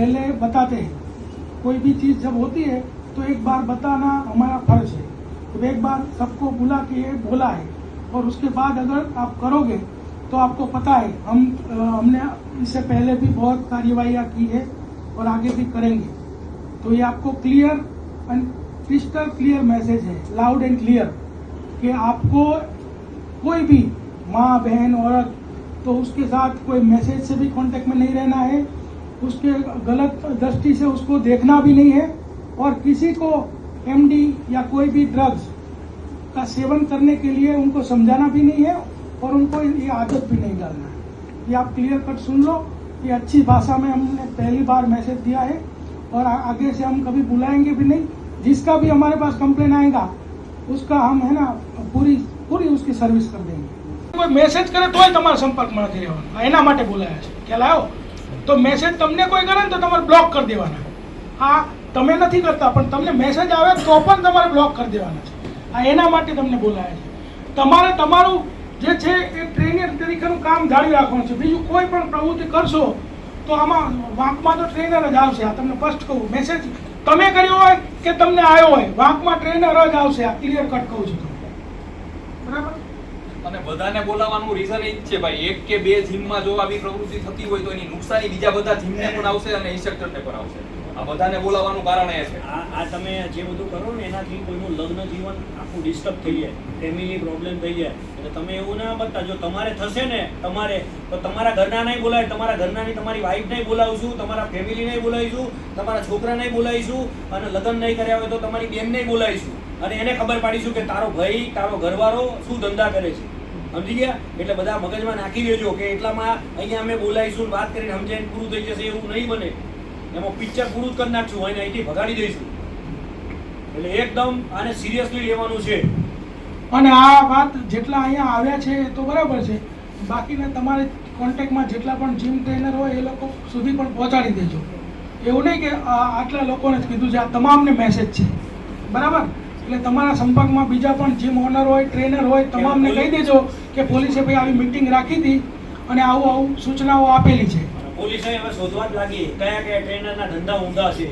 पहले बताते हैं। कोई भी चीज़ जब होती है तो एक बार बताना हमारा फर्ज है। तो एक बार सबको बुला के ये बोला है और उसके बाद अगर आप करोगे तो आपको पता है हमने इससे पहले भी बहुत कार्यवाहियाँ की है और आगे भी करेंगे। तो ये आपको clear and crystal clear message है, लाउड एंड क्लियर, कि आपको कोई भी माँ बहन औरत तो उसके साथ कोई मैसेज से भी कांटेक्ट में नहीं रहना है, उसके गलत दृष्टि से उसको देखना भी नहीं है, और किसी को एमडी या कोई भी ड्रग्स का सेवन करने के लिए उनको समझाना भी नहीं है और उनको ये आदत भी नहीं डालना है। ये आप क्लियर कट सुन लो। ये अच्छी भाषा में हमने पहली बार मैसेज दिया है और आगे से हम कभी बुलाएंगे भी नहीं। जिसका भी हमारे पास कंप्लेन आएगा उसका हम है ना पूरी उसकी सर्विस कर देंगे। कोई મેસેજ કરે તોય તમારા સંપર્કમાં નથી રહેવાનું, એના માટે બોલાયા છે। ખ્યાલ આવ્યો? તો મેસેજ તમને કોઈ કરે ને તો તમારે બ્લોક કરી દેવાના। હા, તમે નથી કરતા પણ તમને મેસેજ આવે તો પણ તમારે બ્લોક કરી દેવાના છે। આ એના માટે તમને બોલાયા છે। તમારે તમારું જે છે એ ટ્રેનર તરીકેનું કામ જાળવી રાખવાનું છે। બીજું કોઈ પણ પ્રવૃત્તિ કરશો તો આમાં વાંકમાં તો ટ્રેનર જ આવશે। આ તમને ફર્સ્ટ કહું, મેસેજ તમે કર્યો હોય કે તમને આવ્યો હોય, વાંકમાં ટ્રેનર જ આવશે। આ ક્લિયર કટ કહું છું તમને, બરાબર? અને બધાને બોલાવવાનું રીઝન એ જ છે ભાઈ, એક કે બે જીમમાં જો આવી પ્રવૃત્તિ થતી હોય તો એની નુકસાની બીજા બધા જીમને પણ આવશે અને ઇન્સ્ટ્રક્ટરને પણ આવશે। આ બધાને બોલાવવાનું કારણ એ છે। આ તમે જે બધું કરો ને એનાથી કોઈનું લગ્ન જીવન આખું ડિસ્ટર્બ થઈ જાય, ફેમિલી પ્રોબ્લેમ થઈ જાય। એટલે તમે એવું ના બતા, જો તમારે થશે ને તમારે તો તમારા ઘરના નહીં બોલાય, તમારા ઘરનાની તમારી વાઈફ નહીં બોલાવીશું, તમારા ફેમિલી નહીં બોલાવીશું, તમારા છોકરા નહીં બોલાવીશું, અને લગ્ન નહીં કર્યા હોય તો તમારી બેન નહીં બોલાવીશું, અને એને ખબર પાડીશું કે તારો ભાઈ તારો ઘરવાળો શું ધંધા કરે છે। સમજી ગયા? એટલે બધા મગજમાં નાખી દેજો કે એટલામાં અહીંયા અમે બોલાવીશું, વાત કરીને સમજાઈને પૂરું થઈ જશે, એવું નહીં બને। એમાં પિક્ચર પૂરું જ કરી નાખશું, એને અહીંથી ભગાડી દઈશું। એટલે એકદમ આને સિરિયસલી લેવાનું છે। અને આ વાત જેટલા અહીંયા આવ્યા છે તો બરાબર છે, બાકીના તમારે કોન્ટેક્ટમાં જેટલા પણ જીમ ટ્રેનર હોય એ લોકો સુધી પણ પહોંચાડી દેજો। એવું નહીં કે આટલા લોકોને જ કીધું છે, આ તમામને મેસેજ છે, બરાબર? એટલે તમારા સંપર્કમાં બીજા પણ જીમ ઓનર હોય, ટ્રેનર હોય, તમામને કહી દેજો કે પોલીસે ભાઈ આવી મીટિંગ રાખી હતી અને આવું સૂચનાઓ આપેલી છે। પોલીસે હવે શોધવા જ લાગી કયા કયા ટ્રેનરના ધંધા ઊંધા છે,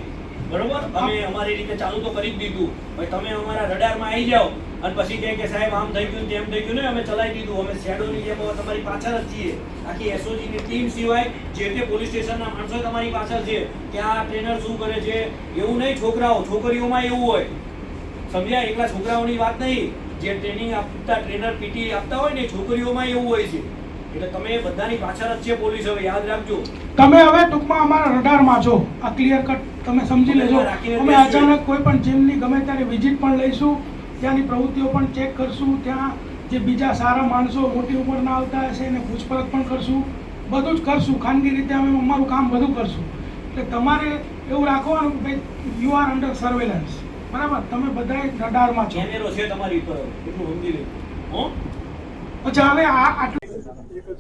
બરોબર? અમે અમારી રીતે ચાલુ તો કરી જ દીધું, ભાઈ તમે અમારા રડારમાં આવી જાઓ અને પછી કહે કે સાહેબ આમ થઈ ગયું તેમ થઈ ગયું ને, અમે ચલાવી દીધું, અમે શેડોની જેમ તમારી પાછળ જ છીએ। આખી એસઓજીની ટીમ સિવાય જે તે પોલીસ સ્ટેશનના માણસો તમારી પાછળ છે કે આ ટ્રેનર શું કરે છે। એવું નહીં, છોકરાઓ છોકરીઓમાં એવું હોય, સમજ્યા? એકલા છોકરાઓની વાત નહીં, જે ટ્રેનિંગ આપતા ટ્રેનર પીટી આપતા હોય ને છોકરીઓમાં એવું હોય છે। એટલે તમે બધાની પાછળ જ છે પોલીસ, હવે યાદ રાખજો। તમે હવે ટૂંકમાં અમારા રડારમાં છો, આ ક્લિયર કટ તમે સમજી લેજો। અમે અચાનક કોઈ પણ જીમની ગમે ત્યારે વિઝિટ પણ લઈશું, ત્યાંની પ્રવૃત્તિઓ પણ ચેક કરશું, ત્યાં જે બીજા સારા માણસો મોટી ઉંમરના આવતા હશે એને પૂછપરછ પણ કરશું, બધું જ કરશું। ખાનગી રીતે અમે અમારું કામ બધું કરશું। એટલે તમારે એવું રાખવાનું કે ભાઈ યુ આર અંડર સર્વેલન્સ, બરાબર? તમે બધા રડારમાં છો, કેમેરો છે તમારી ઉપર, એટલું સમજી લેજો। હો, અચ્છા, હવે આટલું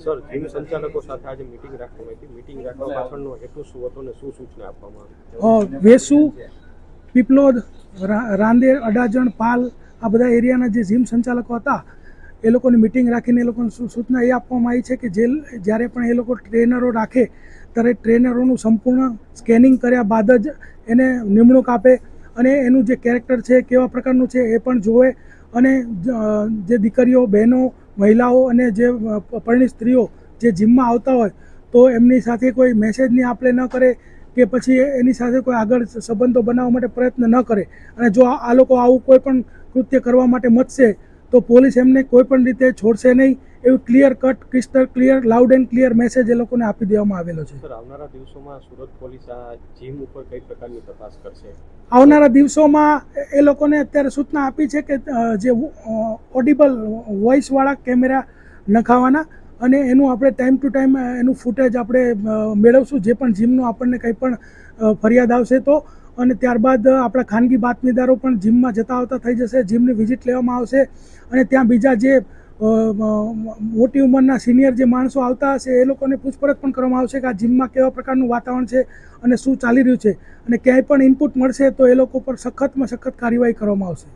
સર, જીમ સંચાલકો સાથે આજે મીટિંગ રાખવામાં આવી, મીટિંગ રાખવા પાછળનો હેતુ શું હતો અને શું સૂચના આપવામાં આવી? વેસુ, પીપલોદ, રાંદેર, અડાજણ, પાલ, આ બધા એરિયાના જે જીમ સંચાલકો હતા એ લોકોની મીટિંગ રાખીને એ લોકોને સૂચના એ આપવામાં આવી છે કે જ્યારે પણ એ લોકો ટ્રેનરો રાખે ત્યારે ટ્રેનરોનું સંપૂર્ણ સ્કેનિંગ કર્યા બાદ જ એને નિમણૂક આપે અને એનું જે કેરેક્ટર છે કેવા પ્રકારનું છે એ પણ જોવે। અને જે દીકરીઓ, બહેનો, મહિલાઓ અને જે પરણિત સ્ત્રીઓ જે જીમમાં આવતા હોય તો એમની સાથે કોઈ મેસેજની આપ-લે ન કરે કે પછી એની સાથે કોઈ આગળ સંબંધો બનાવવા માટે પ્રયત્ન ન કરે। અને જો આ લોકો આવું કોઈ પણ કૃત્ય કરવા માટે મથશે તો પોલીસ એમને કોઈ પણ રીતે છોડશે નહીં, એવું clear cut, crystal clear, loud and clear message એ લોકોને આપી દેવામાં આવેલો છે। સર, આવનારા દિવસોમાં સુરત પોલીસ આ જીમ ઉપર કઈ પ્રકારની તપાસ કરશે? આવનારા દિવસોમાં એ લોકોને અત્યારે સૂચના આપી છે કે જે ઓડિબલ વોઇસવાળા કેમેરા નખાવાના અને એનું આપણે ટાઈમ ટુ ટાઈમ એનું ફૂટેજ આપણે મેળવશું, જે પણ જીમનું આપણને કંઈ પણ ફરિયાદ આવશે તો। અને ત્યારબાદ આપણા ખાનગી બાતમીદારો પણ જીમમાં જતા આવતા થઈ જશે, જીમની વિઝિટ લેવામાં આવશે અને ત્યાં બીજા જે મોટી ઉંમરના સિનિયર જે માણસો આવતા હશે એ લોકોને પૂછપરછ પણ કરવામાં આવશે કે આ જીમમાં કેવા પ્રકારનું વાતાવરણ છે અને શું ચાલી રહ્યું છે, અને ક્યાંય પણ ઇનપુટ મળશે તો એ લોકો પર સખતમાં સખત કાર્યવાહી કરવામાં આવશે।